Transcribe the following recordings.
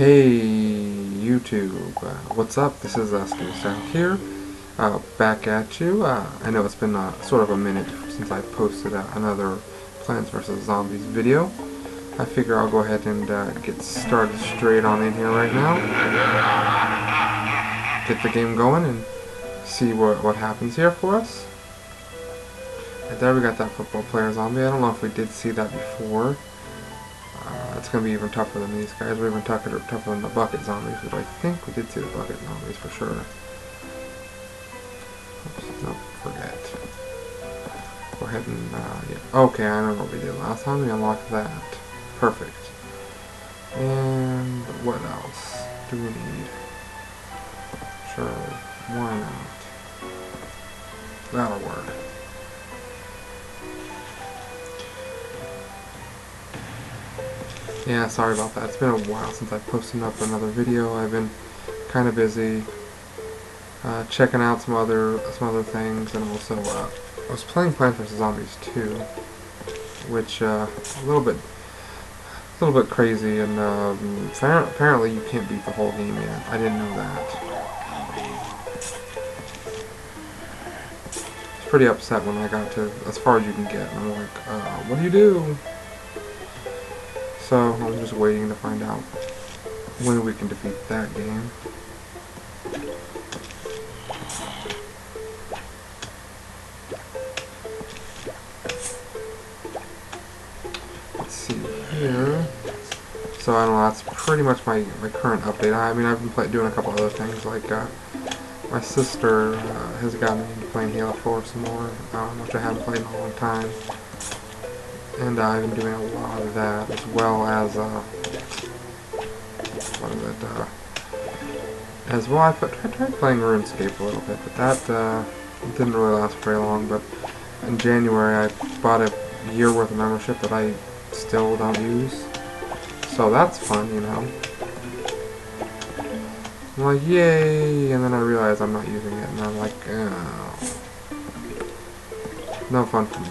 Hey YouTube, what's up? This is Stack here, back at you. I know it's been sort of a minute since I posted another Plants vs. Zombies video. I figure I'll go ahead and get started straight on in here right now. Get the game going and see what happens here for us. And there we got that football player zombie. I don't know if we did see that before. It's going to be even tougher than these guys, or even tougher than the bucket zombies, which I think we did see the bucket zombies for sure. Oops, no, forget. Go ahead and, yeah. Okay, I remember what we did last time. We unlocked that. Perfect. And what else do we need? Sure, why not? That'll work. Yeah, sorry about that. It's been a while since I've posted up another video. I've been kind of busy checking out some other things, and also I was playing Plants vs. Zombies 2, which a little bit crazy, and apparently you can't beat the whole game yet. I didn't know that. I was pretty upset when I got to as far as you can get, and I'm like, what do you do? So I'm just waiting to find out when we can defeat that game. Let's see here. So I don't know, that's pretty much my current update. I mean, I've been doing a couple other things, like my sister has gotten me into playing Halo 4 some more, which I haven't played in a long time. And I've been doing a lot of that, as well as, what is it, as well, I tried playing RuneScape a little bit, but that didn't really last very long. But in January I bought a year worth of membership that I still don't use, so that's fun, you know. I'm like, yay, and then I realize I'm not using it, and I'm like, oh. No fun for me.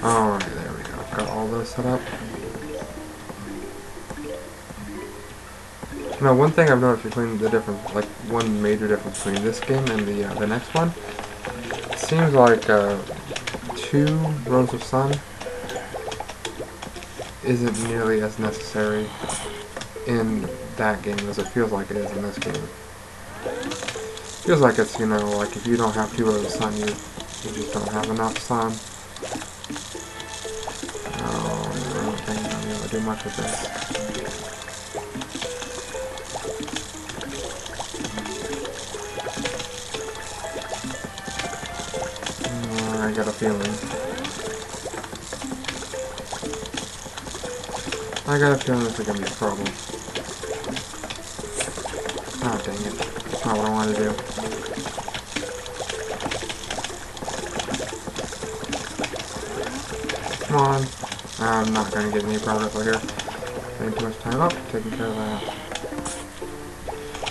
Alright, there we go. Got all those set up. Now, one thing I've noticed between the difference, like one major difference between this game and the next one, it seems like 2 Rows of Sun isn't nearly as necessary in that game as it feels like it is in this game. Feels like it's, you know, like if you don't have 2 Rows of Sun, you just don't have enough sun. I don't think I'm going to do much with this. I got a feeling. This is going to be a problem. Oh, dang it. That's not what I wanted to do. Come on. I'm not going to get any progress over here. Spending too much time up, taking care of that.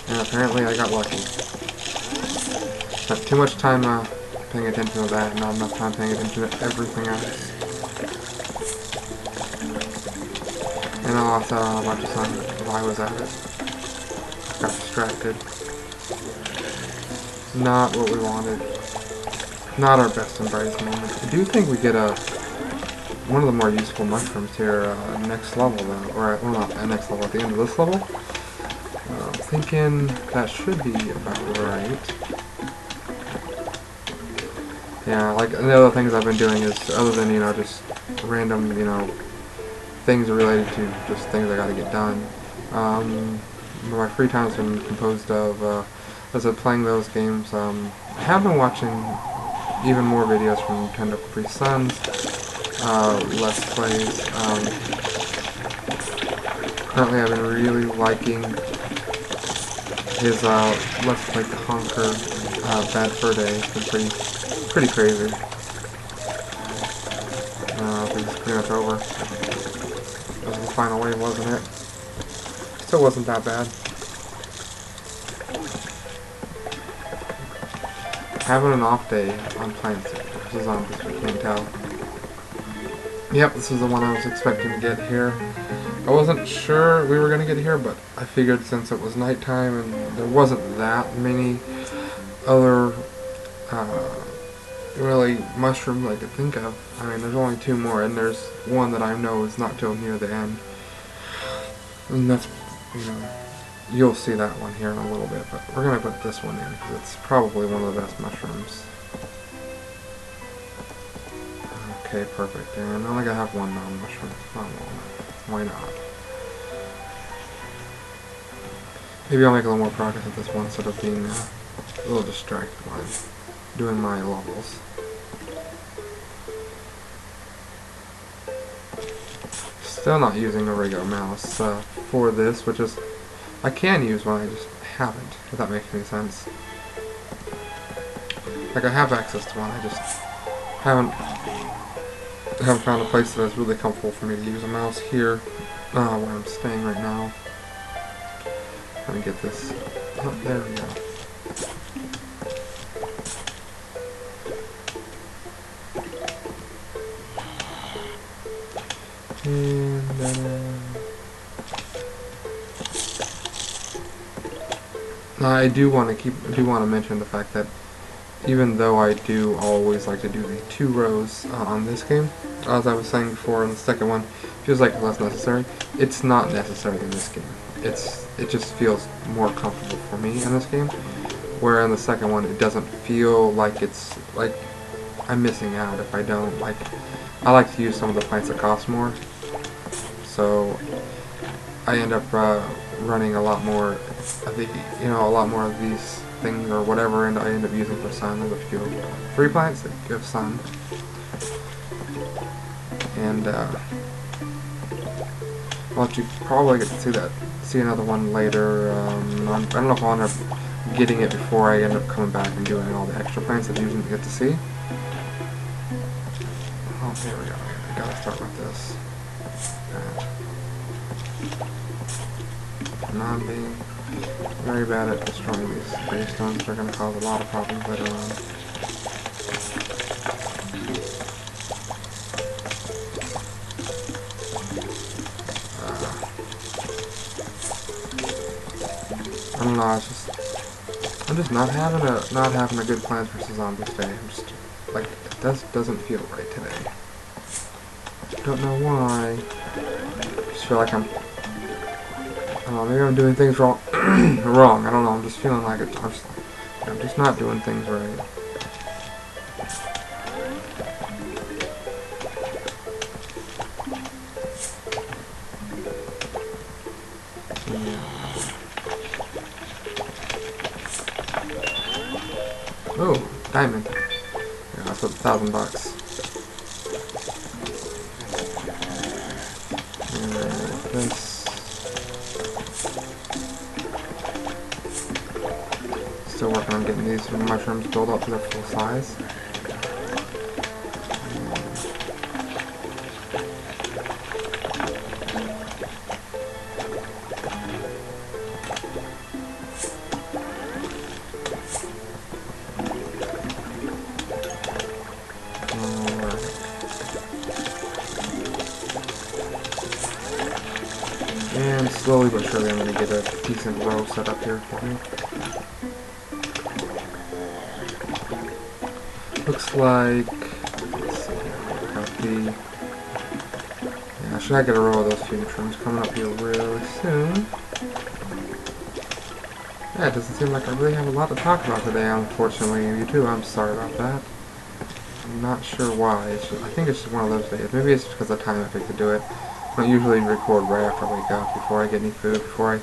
And apparently I got lucky. Spent too much time paying attention to that, and not enough time paying attention to everything else. And I lost out on a bunch of sun while I was at it. Got distracted. Not what we wanted. Not our best and brightest moment. I do think we get one of the more useful mushrooms here next level, though, or well, not at next level, at the end of this level. I'm thinking that should be about right. Yeah, like the other things I've been doing is, other than, you know, just random, you know, things related to just things I gotta get done. My free time has been composed of, as I'm playing those games, I have been watching even more videos from Nintendo Capri Suns, Let's Plays. Currently I've been really liking his Let's Play Conquer Bad Fur Day. It's been pretty crazy. I think it's pretty much over. That was the final wave, wasn't it? Still wasn't that bad. having an off day on Plants vs. Zombies, if you can't tell. Yep, this is the one I was expecting to get here. I wasn't sure we were going to get here, but I figured since it was nighttime and there wasn't that many other really mushrooms I could think of. I mean, there's only 2 more, and there's one that I know is not till near the end. And that's, you know, you'll see that one here in a little bit, but we're going to put this one in because it's probably one of the best mushrooms. Okay, perfect. And I only gotta have 1 non-mushroom. Why not? Maybe I'll make a little more progress at this one instead of being a little distracted while I'm doing my levels. Still not using a regular mouse for this, which is I can use one, I just haven't, if that makes any sense. Like, I have access to one, I just haven't found a place that is really comfortable for me to use a mouse here where I'm staying right now. Let me get this. Oh, there we go. And I do want to mention the fact that even though I do always like to do the 2 rows on this game, as I was saying before in the second one, feels like less necessary. It's not necessary in this game. It just feels more comfortable for me in this game. Where in the second one, it doesn't feel like it's like I'm missing out if I don't. Like, I like to use some of the plants that cost more, so I end up running a lot more of the, a lot more of these things or whatever, and I end up using for sun. There's a few free plants that give sun, and well, you probably get to see another one later. I don't know if I'll end up getting it before I end up coming back and doing all the extra plants that you usually get to see. Oh, there we go. I gotta start with this. Not being very bad at destroying these gravestones, they're going to cause a lot of problems later on. I don't know, I'm just not having a good Plants vs. Zombies day. I'm just like, it doesn't feel right today. Don't know why. I just feel like I don't know, maybe I'm doing things wrong. Wrong. I don't know. I'm just feeling like I'm just not doing things right. Yeah. Oh, diamond. Yeah, that's worth $1,000. And this. Still working on getting these mushrooms built up to their full size. And slowly but surely I'm going to get a decent row set up here for me. Looks like, let's see here, got the, yeah, should I get a row of those few mushrooms coming up here really soon. Yeah, it doesn't seem like I really have a lot to talk about today, unfortunately. You too, I'm sorry about that. I'm not sure why. I think it's just one of those days. Maybe it's because of the time I pick to do it. I don't usually record right after I wake up, before I get any food, before I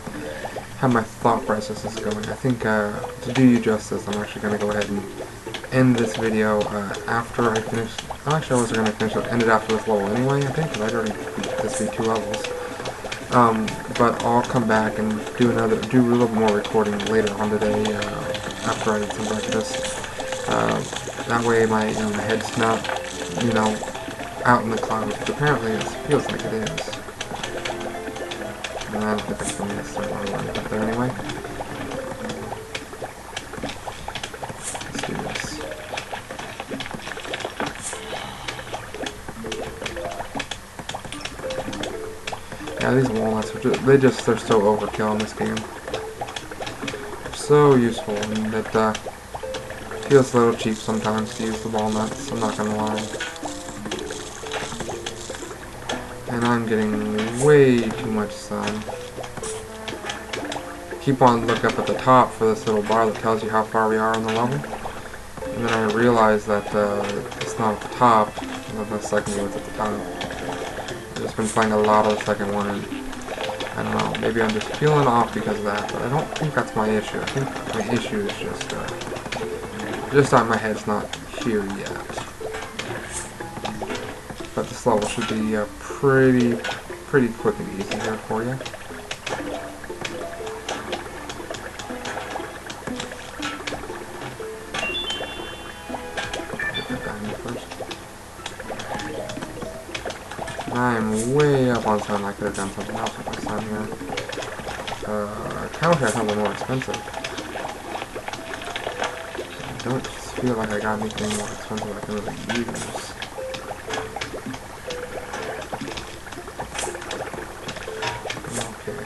have my thought processes going. I think, to do you justice, I'm actually going to go ahead and end this video after I finish. Actually, I wasn't going to finish it. End it after this level anyway, I think, because I'd already beat this be 2 levels. But I'll come back and do a little bit more recording later on today after I eat some breakfast. That way my head's not, out in the clouds. But apparently it feels like it is. And I don't think that's going to necessarily run up there anyway. Let's do this. Yeah, these walnuts are they're so overkill in this game. So useful, and it feels a little cheap sometimes to use the walnuts, I'm not gonna lie. And I'm getting way too much sun. Keep on looking up at the top for this little bar that tells you how far we are on the level. And then I realized that it's not at the top, the second one's at the top. I've just been playing a lot of the second one, and I don't know, maybe I'm just feeling off because of that, but I don't think that's my issue. I think my issue is just that my head's not here yet. But this level should be pretty quick and easy here for you. I'm way up on sun. I could have done something else with my sun here. I kind of wish I had something more expensive. I don't feel like I got anything more expensive I can really use. Okay.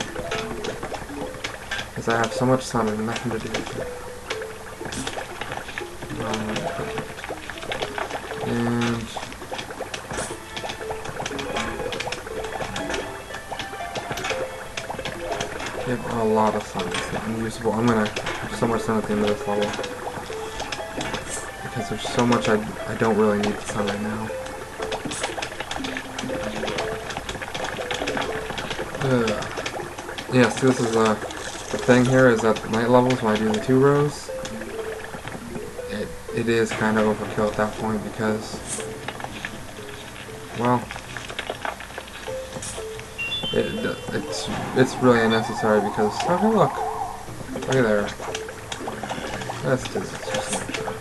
Because I have so much sun and nothing to do with it. And I have a lot of sun. It's unusable. I'm gonna have so much sun at the end of this level. Because there's so much I don't really need the sun right now. Yeah, so this is the thing here is that the night levels, when I do the 2 rows, it is kind of overkill at that point because, well, it's really unnecessary because, oh hey look at there. Let's do this just to make sure.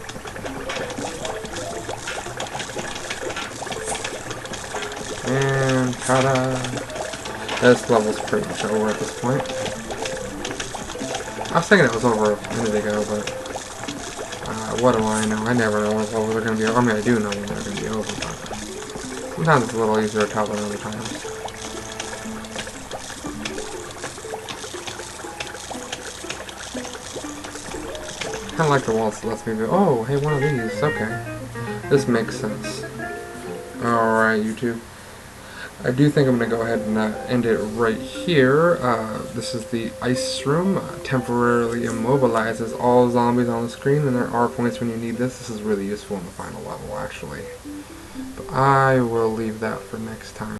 And ta-da! This level's pretty much over at this point. I was thinking it was over a minute ago, but what do I know? I never know when levels are going to be over. I mean, I do know when they're going to be over, but sometimes it's a little easier to tell than other times. Kind of like the waltz that lets me go, oh, hey, one of these, okay. This makes sense. Alright, YouTube. I do think I'm going to go ahead and end it right here. This is the ice room. Temporarily immobilizes all zombies on the screen, and there are points when you need this. This is really useful in the final level, actually. But I will leave that for next time.